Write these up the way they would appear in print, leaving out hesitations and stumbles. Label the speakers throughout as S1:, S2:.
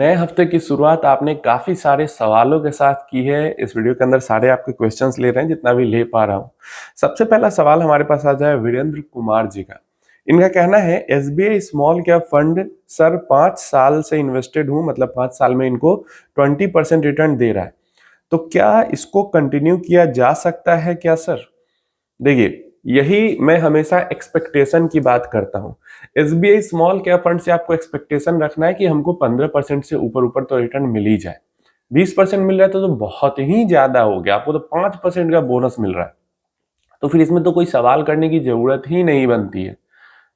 S1: नए हफ्ते की शुरुआत आपने काफ़ी सारे सवालों के साथ की है। इस वीडियो के अंदर सारे आपके क्वेश्चंस ले रहे हैं, जितना भी ले पा रहा हूँ। सबसे पहला सवाल हमारे पास आ जाए वीरेंद्र कुमार जी का। इनका कहना है SBI small cap fund sir 5 साल से इन्वेस्टेड हूँ, मतलब 5 साल में इनको 20% रिटर्न दे रहा है, तो क्या इसको कंटिन्यू किया जा सकता है क्या सर? देखिए, यही मैं हमेशा एक्सपेक्टेशन की बात करता हूँ। एसबीआई स्मॉल कैप फंड से आपको एक्सपेक्टेशन रखना है कि हमको 15% से ऊपर ऊपर तो रिटर्न मिल ही जाए। 20% मिल रहा है तो बहुत ही ज्यादा हो गया, आपको तो 5% का बोनस मिल रहा है, तो फिर इसमें तो कोई सवाल करने की जरूरत ही नहीं बनती है।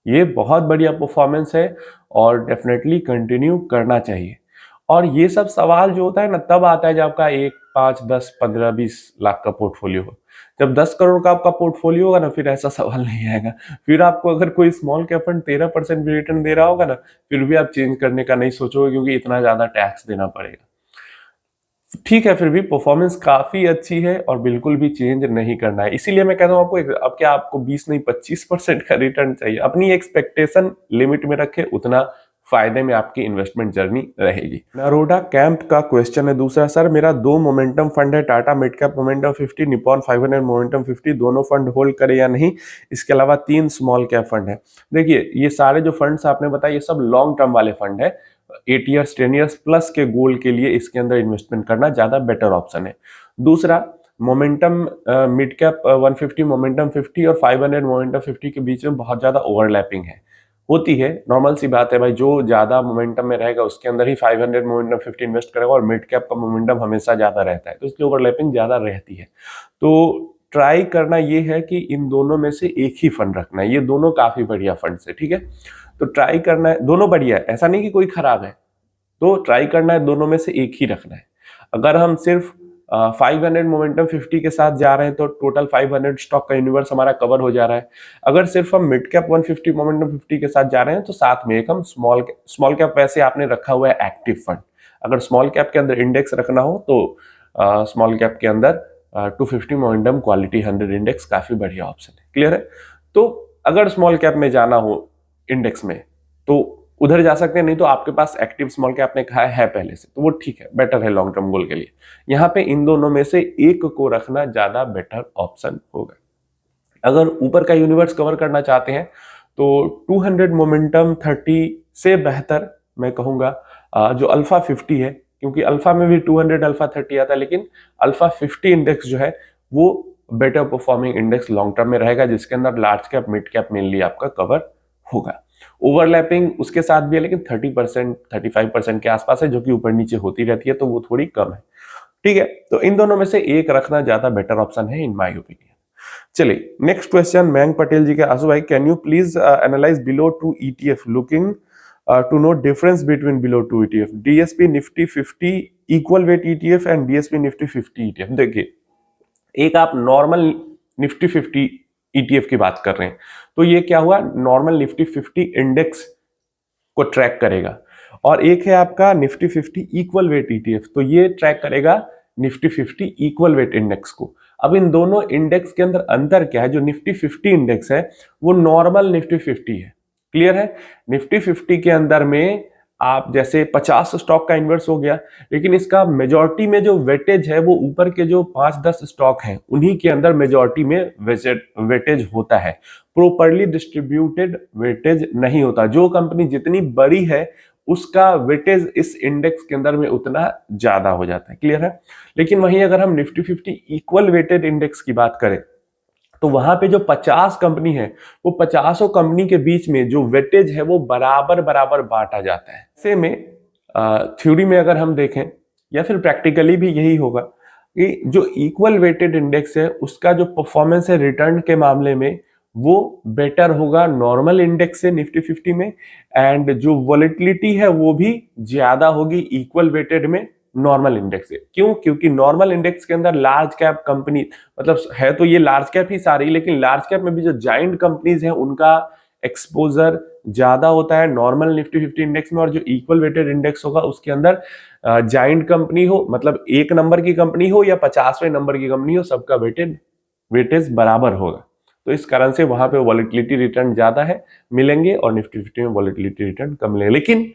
S1: ये बहुत बढ़िया परफॉर्मेंस है और डेफिनेटली कंटिन्यू करना चाहिए। और ये सब सवाल जो होता है ना, तब आता है जब आपका 1, 5, 10, 15, 20 लाख का पोर्टफोलियो हो। जब 10 करोड़ का आपका पोर्टफोलियो होगा ना, फिर ऐसा सवाल नहीं आएगा। फिर आपको अगर कोई स्मॉल कैप फंड 13% भी रिटर्न दे रहा होगा ना, फिर भी आप चेंज करने का नहीं सोचोगे, क्योंकि इतना ज्यादा टैक्स देना पड़ेगा। ठीक है, फिर भी परफॉर्मेंस काफी अच्छी है और बिल्कुल भी चेंज नहीं करना है। इसीलिए मैं कहता हूं आपको, अब क्या आपको 20 नहीं 25% का रिटर्न चाहिए। अपनी एक्सपेक्टेशन लिमिट में रखे, उतना फायदे में आपकी इन्वेस्टमेंट जर्नी रहेगी। नरोडा कैंप का क्वेश्चन है दूसरा, सर मेरा 2 मोमेंटम फंड है, Tata mid cap momentum 50, Nippon 500 momentum 50, दोनों फंड होल्ड करे या नहीं? इसके अलावा 3 स्मॉल कैप फंड है। देखिए, ये सारे जो फंड्स आपने बताया, ये सब लॉन्ग टर्म वाले फंड है। 8 ईयर्स 10 ईयर्स प्लस के गोल के लिए इसके अंदर इन्वेस्टमेंट करना ज्यादा बेटर ऑप्शन है। दूसरा, मोमेंटम मिड कैप 150 मोमेंटम 50 और 500 मोमेंटम 50 के बीच में बहुत ज्यादा ओवरलैपिंग है, होती है। नॉर्मल सी बात है भाई, जो ज्यादा मोमेंटम में रहेगा उसके अंदर ही 500 मोमेंटम 50 इन्वेस्ट करेगा, और मिड कैप का मोमेंटम हमेशा ज्यादा रहता है, तो इसलिए ओवरलैपिंग ज्यादा रहती है। तो ट्राई करना ये है कि इन दोनों में से एक ही फंड रखना है। ये दोनों काफी बढ़िया फंड है, ठीक है। तो ट्राई करना है, दोनों बढ़िया है, ऐसा नहीं कि कोई खराब है। तो ट्राई करना है दोनों में से एक ही रखना है। अगर हम सिर्फ 500 मोमेंटम 50 के साथ जा रहे हैं तो टोटल 500 स्टॉक का यूनिवर्स हमारा कवर हो जा रहा है। अगर सिर्फ हम मिड कैप 150 मोमेंटम 50 के साथ जा रहे हैं तो साथ में एक हम स्मॉल कैप वैसे आपने रखा हुआ है एक्टिव फंड। अगर स्मॉल कैप के अंदर इंडेक्स रखना हो तो स्मॉल कैप के अंदर 250 मोमेंटम क्वालिटी 100 इंडेक्स काफी बढ़िया ऑप्शन है। क्लियर है? तो अगर स्मॉल कैप में जाना हो इंडेक्स में तो उधर जा सकते हैं, नहीं तो आपके पास एक्टिव स्मॉल कैप आपने कहा है पहले से, तो वो ठीक है, बेटर है लॉन्ग टर्म गोल के लिए। यहाँ पे इन दोनों में से एक को रखना ज्यादा बेटर ऑप्शन होगा। अगर ऊपर का यूनिवर्स कवर करना चाहते हैं तो 200 मोमेंटम 30 से बेहतर मैं कहूंगा जो अल्फा 50 है, क्योंकि अल्फा में भी 200 अल्फा 30 आता है, लेकिन अल्फा 50 इंडेक्स जो है वो better performing index long term में रहेगा, जिसके अंदर large cap mid cap mainly आपका कवर होगा। ओवरलैपिंग उसके साथ भी है, लेकिन 30% 35% के आसपास है, जो कि ऊपर नीचे होती रहती है, तो वो थोड़ी कम है। ठीक है, तो इन दोनों में से एक रखना ज्यादा बेटर ऑप्शन है इन माय ओपिनियन। चलिए, नेक्स्ट क्वेश्चन मयंक पटेल जी के, Aasu bhai can you please analyse below 2 ETF looking to know difference between below 2 ETF, DSP Nifty 50 equal weight ETF and DSP Nifty 50 ETF। देखिए, एक आप नॉर्मल निफ्टी 50 ETF की बात कर रहे हैं, तो ये क्या हुआ, नॉर्मल निफ्टी 50 इंडेक्स को ट्रैक करेगा, और एक है आपका निफ्टी 50 इक्वल वेट ETF, तो ये ट्रैक करेगा निफ्टी 50 इक्वल वेट इंडेक्स को। अब इन दोनों इंडेक्स के अंदर अंतर क्या है? जो निफ्टी 50 इंडेक्स है वो नॉर्मल निफ्टी 50 है। क्लियर है? निफ्टी 50 के अंदर में आप जैसे 50 स्टॉक का इन्वर्स हो गया, लेकिन इसका मेजॉरिटी में जो वेटेज है वो ऊपर के जो 5-10 स्टॉक हैं उन्हीं के अंदर मेजॉरिटी में वेटेज होता है। प्रॉपर्ली डिस्ट्रीब्यूटेड वेटेज नहीं होता। जो कंपनी जितनी बड़ी है उसका वेटेज इस इंडेक्स के अंदर में उतना ज्यादा हो जाता है। क्लियर है? लेकिन वहीं अगर हम निफ्टी 50 इक्वल वेटेड इंडेक्स की बात करें तो वहां पे जो 50 कंपनी है वो 50 कंपनी के बीच में जो वेटेज है वो बराबर बराबर बांटा जाता है। ऐसे में थ्योरी में अगर हम देखें या फिर प्रैक्टिकली भी यही होगा कि जो इक्वल वेटेड इंडेक्स है उसका जो परफॉर्मेंस है रिटर्न के मामले में वो बेटर होगा नॉर्मल इंडेक्स से निफ्टी 50 में, एंड जो वॉलेटिलिटी है वो भी ज्यादा होगी इक्वल वेटेड में नॉर्मल इंडेक्स से। क्यों? क्योंकि नॉर्मल इंडेक्स के अंदर लार्ज कैप कंपनी, मतलब है तो ये लार्ज कैप ही सारी, लेकिन लार्ज कैप में भी जो जाइंट कंपनीज हैं उनका एक्सपोजर ज्यादा होता है नॉर्मल निफ्टी 50 इंडेक्स में, और जो इक्वल वेटेड इंडेक्स होगा उसके अंदर जाइंट कंपनी हो, मतलब 1 नंबर की कंपनी हो या 50वें नंबर की कंपनी हो, सबका वेटेज बराबर होगा। तो इस कारण से वहां पे वॉलेटिलिटी रिटर्न ज्यादा है मिलेंगे और निफ्टी 50 में वॉलेटिलिटी रिटर्न कम मिलेंगे। लेकिन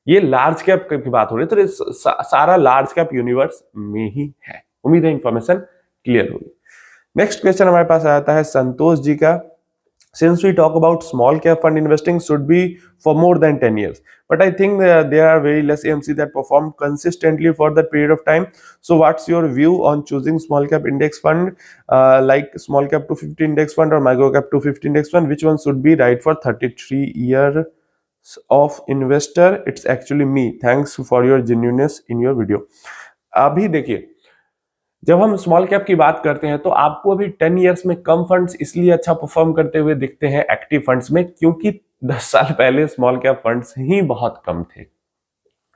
S1: ये लार्ज कैप की बात हो रही है, तो ये सारा लार्ज कैप यूनिवर्स में ही है। उम्मीद है इंफॉर्मेशन क्लियर होगी। नेक्स्ट क्वेश्चन हमारे पास आता है संतोष जी का। Since we talk about small cap fund investing should be for more than 10 years, but I think there are very less AMC that perform consistently for that period of time. So what's your view on choosing small cap index fund, like small cap 250 index fund or micro cap 250 index fund? Which one should be right for 33 years of investor? It's actually me. Thanks for your genuineness in your video. अभी देखिए, जब हम small cap की बात करते हैं तो आपको अभी 10 इयर्स में कम फंड्स इसलिए अच्छा परफॉर्म करते हुए दिखते हैं एक्टिव फंड्स में, क्योंकि 10 साल पहले स्मॉल कैप फंड्स ही बहुत कम थे।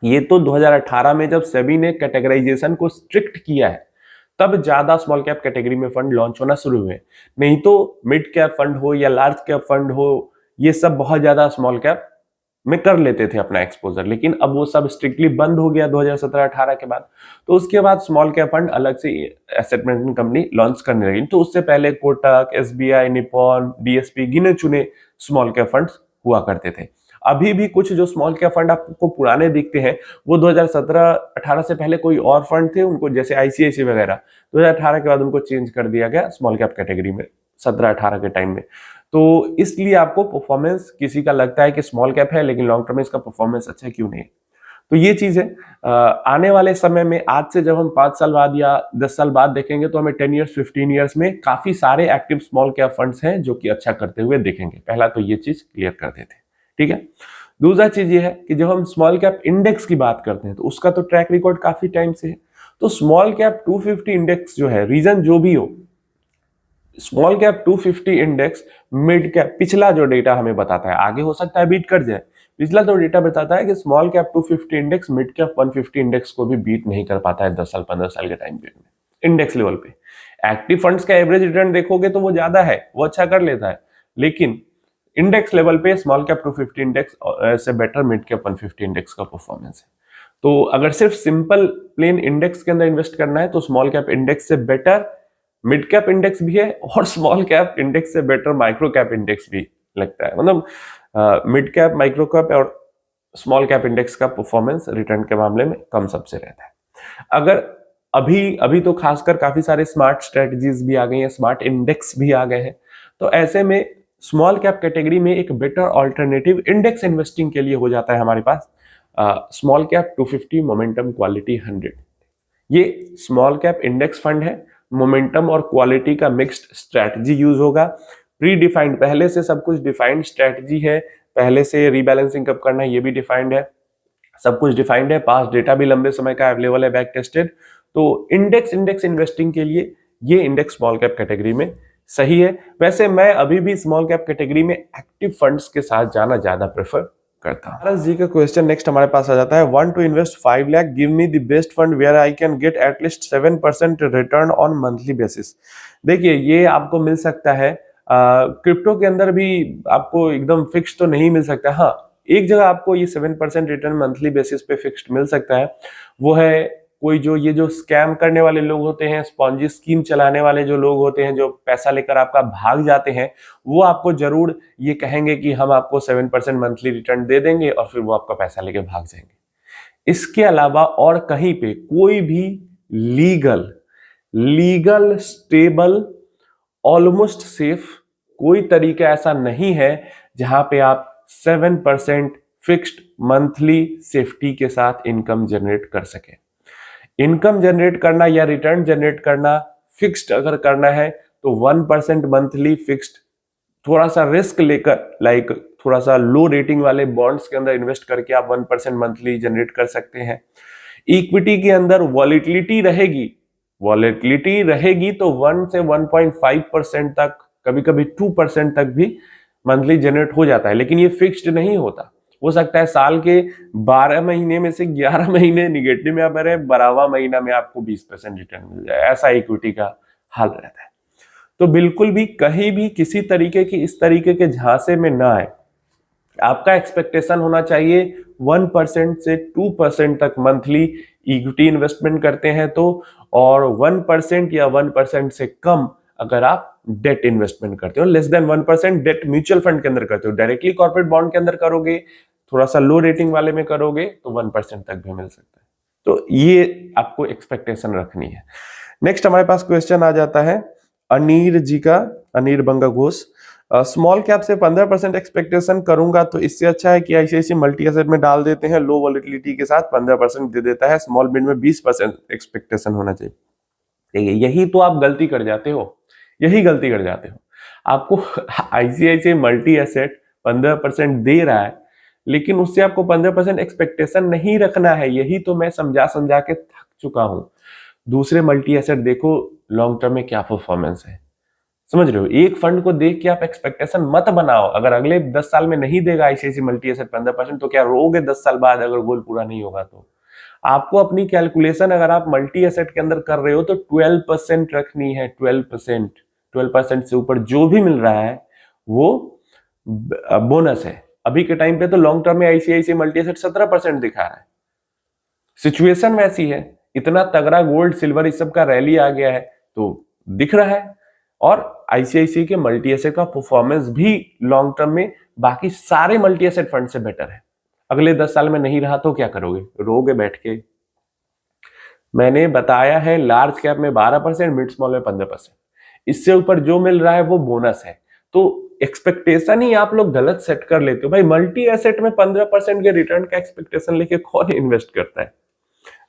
S1: ये तो 2018 में जब सेबी ने कैटेगराइजेशन को स्ट्रिक्ट किया है तब ज्यादा स्मॉल कैप कैटेगरी में फंड लॉन्च होना शुरू हुए, नहीं तो मिड कैप फंड हो या लार्ज कैप फंड हो, ये सब बहुत ज्यादा स्मॉल कैप में कर लेते थे अपना एक्सपोजर, लेकिन अब वो सब स्ट्रिक्टली बंद हो गया 2017-18 के बाद। तो उसके बाद स्मॉल कैप फंड अलग से एसेट मैनेजमेंट कंपनी लॉन्च करने लगी। तो उससे पहले कोटक, एसबीआई, निपॉन, डीएसपी गिने चुने स्मॉल कैप फंड्स हुआ करते थे। अभी भी कुछ जो स्मॉल कैप फंड आपको पुराने दिखते हैं वो 2017-18 से पहले कोई और फंड थे, उनको जैसे आईसीआईसीआई वगैरह 2018 के बाद उनको चेंज कर दिया गया स्मॉल कैप कैटेगरी में 17-18 के टाइम में। तो इसलिए आपको परफॉर्मेंस किसी का लगता है कि स्मॉल कैप है लेकिन लॉन्ग टर्म में इसका परफॉर्मेंस अच्छा क्यों नहीं है। तो ये चीज है, आने वाले समय में आज से जब हम 5 साल बाद या 10 साल बाद देखेंगे तो हमें 10 इयर्स 15 इयर्स में काफी सारे एक्टिव स्मॉल कैप फंड्स हैं जो कि अच्छा करते हुए देखेंगे। पहला तो ये चीज क्लियर कर देते हैं, ठीक है। दूसरा चीज ये है कि जब हम स्मॉल कैप इंडेक्स की बात करते हैं तो उसका तो ट्रैक रिकॉर्ड काफी टाइम से है। तो स्मॉल कैप 250 इंडेक्स जो है, रीजन जो भी हो, small cap 250 index mid cap, पिछला जो डेटा हमें बताता है, आगे हो सकता है बीट कर जाए, पिछला तो डेटा बताता है कि small cap 250 index mid cap 150 index को भी बीट नहीं कर पाता है 10 साल 15 साल के टाइम पीरियड में इंडेक्स लेवल पे। एक्टिव फंड्स का एवरेज रिटर्न देखोगे तो वो ज्यादा है, वो अच्छा कर लेता है, लेकिन इंडेक्स लेवल पे स्मॉल कैप 250 इंडेक्स से बेटर मिड कैप 150 इंडेक्स का परफॉर्मेंस है। तो अगर सिर्फ सिंपल प्लेन इंडेक्स के अंदर इन्वेस्ट करना है तो स्मॉल कैप इंडेक्स से बेटर मिड कैप इंडेक्स भी है और स्मॉल कैप इंडेक्स से बेटर माइक्रो कैप इंडेक्स भी लगता है। मतलब मिड कैप, माइक्रो कैप और स्मॉल कैप इंडेक्स का परफॉर्मेंस रिटर्न के मामले में कम सबसे रहता है। अगर अभी तो खासकर काफी सारे स्मार्ट स्ट्रेटजीज भी आ गई हैं, स्मार्ट इंडेक्स भी आ गए हैं, तो ऐसे में स्मॉल कैप कैटेगरी में एक बेटर ऑल्टरनेटिव इंडेक्स इन्वेस्टिंग के लिए हो जाता है हमारे पास स्मॉल कैप 250 मोमेंटम क्वालिटी 100। ये स्मॉल कैप इंडेक्स फंड है, मोमेंटम और क्वालिटी का मिक्स्ड स्ट्रैटेजी यूज होगा, प्री डिफाइंड, पहले से सब कुछ डिफाइंड स्ट्रैटेजी है, पहले से रीबैलेंसिंग कब करना है ये भी डिफाइंड है, सब कुछ डिफाइंड है, पास डेटा भी लंबे समय का अवेलेबल है, बैक टेस्टेड। तो इंडेक्स इन्वेस्टिंग के लिए ये इंडेक्स स्मॉल कैप कैटेगरी में सही है। वैसे मैं अभी भी स्मॉल कैप कैटेगरी में एक्टिव फंड्स के साथ जाना ज्यादा प्रेफर करता हूं। जी का क्वेश्चन नेक्स्ट हमारे पास आ जाता है, want to invest 5 lakh, give me the best fund where I can get at least 7% return on monthly basis. देखिए ये आपको मिल सकता है, क्रिप्टो के अंदर भी आपको एकदम फिक्स तो नहीं मिल सकता। हाँ, एक जगह आपको ये 7% रिटर्न मंथली बेसिस पे फिक्स्ड मिल सकता है, वो है कोई जो ये जो स्कैम करने वाले लोग होते हैं, स्पॉन्जी स्कीम चलाने वाले जो लोग होते हैं, जो पैसा लेकर आपका भाग जाते हैं, वो आपको जरूर ये कहेंगे कि हम आपको 7% मंथली रिटर्न दे देंगे और फिर वो आपका पैसा लेके भाग जाएंगे। इसके अलावा और कहीं पे कोई भी लीगल स्टेबल ऑलमोस्ट सेफ कोई तरीका ऐसा नहीं है जहां पे आप 7% फिक्स्ड मंथली सेफ्टी के साथ इनकम जनरेट कर सके। इनकम जनरेट करना या रिटर्न जनरेट करना फिक्स्ड अगर करना है तो 1% मंथली फिक्स्ड, थोड़ा सा रिस्क लेकर, लाइक थोड़ा सा लो रेटिंग वाले बॉन्ड्स के अंदर इन्वेस्ट करके आप 1% मंथली जनरेट कर सकते हैं। इक्विटी के अंदर वॉलेटिलिटी रहेगी तो 1 से 1.5% तक, कभी कभी 2% तक भी मंथली जनरेट हो जाता है, लेकिन ये फिक्स्ड नहीं होता। हो सकता है साल के 12 महीने में से 11 महीने निगेटिव में आप रहे, 12वां महीना में आपको 20% रिटर्न मिल जाए, ऐसा इक्विटी का हाल रहता है। तो बिल्कुल भी कहीं भी किसी तरीके की इस तरीके के झांसे में ना आए। आपका एक्सपेक्टेशन होना चाहिए 1% से 2% तक मंथली इक्विटी इन्वेस्टमेंट करते हैं तो, और 1% या 1% से कम अगर आप डेट इन्वेस्टमेंट करते हो, less than 1% debt mutual fund के अंदर करते हो। डायरेक्टली कॉर्पोरेट बॉन्ड के अंदर करोगे थोड़ा सा लो रेटिंग वाले में करोगे तो 1% तक भी मिल सकता है। तो ये आपको एक्सपेक्टेशन रखनी है। नेक्स्ट हमारे पास क्वेश्चन आ जाता है अनीर जी का, अनीर बंगा घोष। स्मॉल कैप से 15% एक्सपेक्टेशन करूंगा तो इससे अच्छा है कि आईसीआईसीआई मल्टी एसेट में डाल देते हैं, लो वॉलिटिलिटी के साथ 15% दे देता है, स्मॉल मिड में 20% एक्सपेक्टेशन होना चाहिए। ठीक है, यही तो आप गलती कर जाते हो, यही गलती कर जाते हो। आपको आईसीआईसीआई मल्टी एसेट 15% दे रहा है, लेकिन उससे आपको 15% एक्सपेक्टेशन नहीं रखना है। यही तो मैं समझा समझा के थक चुका हूं। दूसरे मल्टी एसेट देखो लॉन्ग टर्म में क्या परफॉर्मेंस है, समझ रहे हो। एक फंड को देख के आप एक्सपेक्टेशन मत बनाओ। अगर अगले 10 साल में नहीं देगा आईसीआईसीआई मल्टी एसेट 15%, तो क्या रोगे 10 साल बाद अगर गोल पूरा नहीं होगा तो। आपको अपनी कैलकुलेशन अगर आप मल्टी एसेट के अंदर कर रहे हो तो 12% रखनी है। 12% से ऊपर जो भी मिल रहा है वो बोनस है। अभी के टाइम पे तो लॉन्ग टर्म में आईसीआईसीआई मल्टी एसेट 17% दिखा रहा है। सिचुएशन वैसी है, इतना तगड़ा गोल्ड सिल्वर इस सब का रैली आ गया है तो दिख रहा है। और आईसीआईसीआई के मल्टी एसेट का परफॉर्मेंस भी लॉन्ग टर्म में बाकी सारे मल्टी एसेट फंड से बेटर है। अगले 10 साल में नहीं रहा तो क्या करोगे, रोगे बैठ के। मैंने बताया है लार्ज कैप में 12%, मिड स्मॉल में 15%, इससे ऊपर जो मिल रहा है वो बोनस है। तो एक्सपेक्टेशन ही आप लोग गलत सेट कर लेते हो भाई। मल्टी एसेट में 15% के रिटर्न का एक्सपेक्टेशन लेके कौन इन्वेस्ट करता है।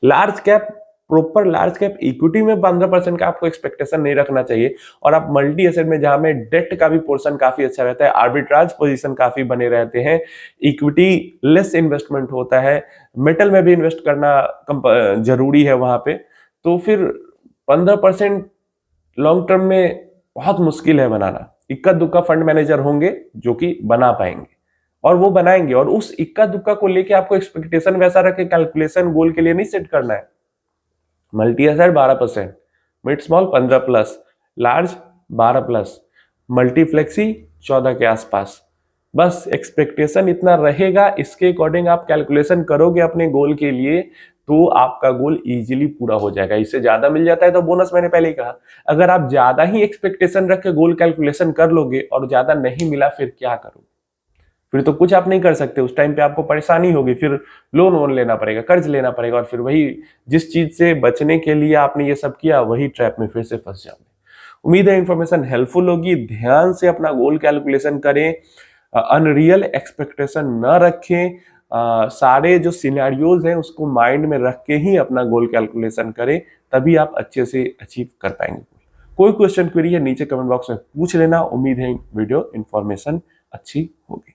S1: Large cap, proper large cap equity में 15% का आपको एक्सपेक्टेशन नहीं रखना चाहिए। और आप मल्टी एसेट में जहां में डेट का भी पोर्शन काफी अच्छा रहता है, आर्बिट्राज पोजीशन काफी बने रहते हैं, इक्विटी लेस इन्वेस्टमेंट होता है, मेटल में भी इन्वेस्ट करना जरूरी है वहां पे, तो फिर 15% लॉन्ग टर्म में बहुत मुश्किल है बनाना। इक्का दुक्का फंड मैनेजर होंगे जो कि बना पाएंगे, और वो बनाएंगे। और उस इक्का दुक्का को लेके आपको एक्सपेक्टेशन वैसा रखे, कैलकुलेशन गोल के लिए नहीं सेट करना है। Multi asset 12%, mid small 15+, large 12+, multi flexi 14 के आसपास। बस एक्सपेक्टेशन इतना रहेगा, इसके अकॉर्डिंग आप कैलकुलेशन करोगे अपने गोल के लिए तो आपका गोल इजीली पूरा हो जाएगा। इससे ज्यादा मिल जाता है तो बोनस, मैंने पहले ही कहा। अगर आप ज्यादा ही एक्सपेक्टेशन रख के गोल कैलकुलेशन कर लोगे और ज्यादा नहीं मिला फिर क्या करोगे, फिर तो कुछ आप नहीं कर सकते। उस टाइम पे आपको परेशानी होगी, फिर लोन वोन लेना पड़ेगा, कर्ज लेना पड़ेगा, और फिर वही जिस चीज से बचने के लिए आपने ये सब किया वही ट्रैप में फिर से फंस जाओगे। उम्मीद है इन्फॉर्मेशन हेल्पफुल होगी। ध्यान से अपना गोल कैलकुलेशन करें, अनरियल एक्सपेक्टेशन न रखें, सारे जो सिनेरियोज हैं उसको माइंड में रख के ही अपना गोल कैलकुलेशन करें, तभी आप अच्छे से अचीव कर पाएंगे। कोई क्वेश्चन क्वेरी है नीचे कमेंट बॉक्स में पूछ लेना। उम्मीद है वीडियो इन्फॉर्मेशन अच्छी होगी।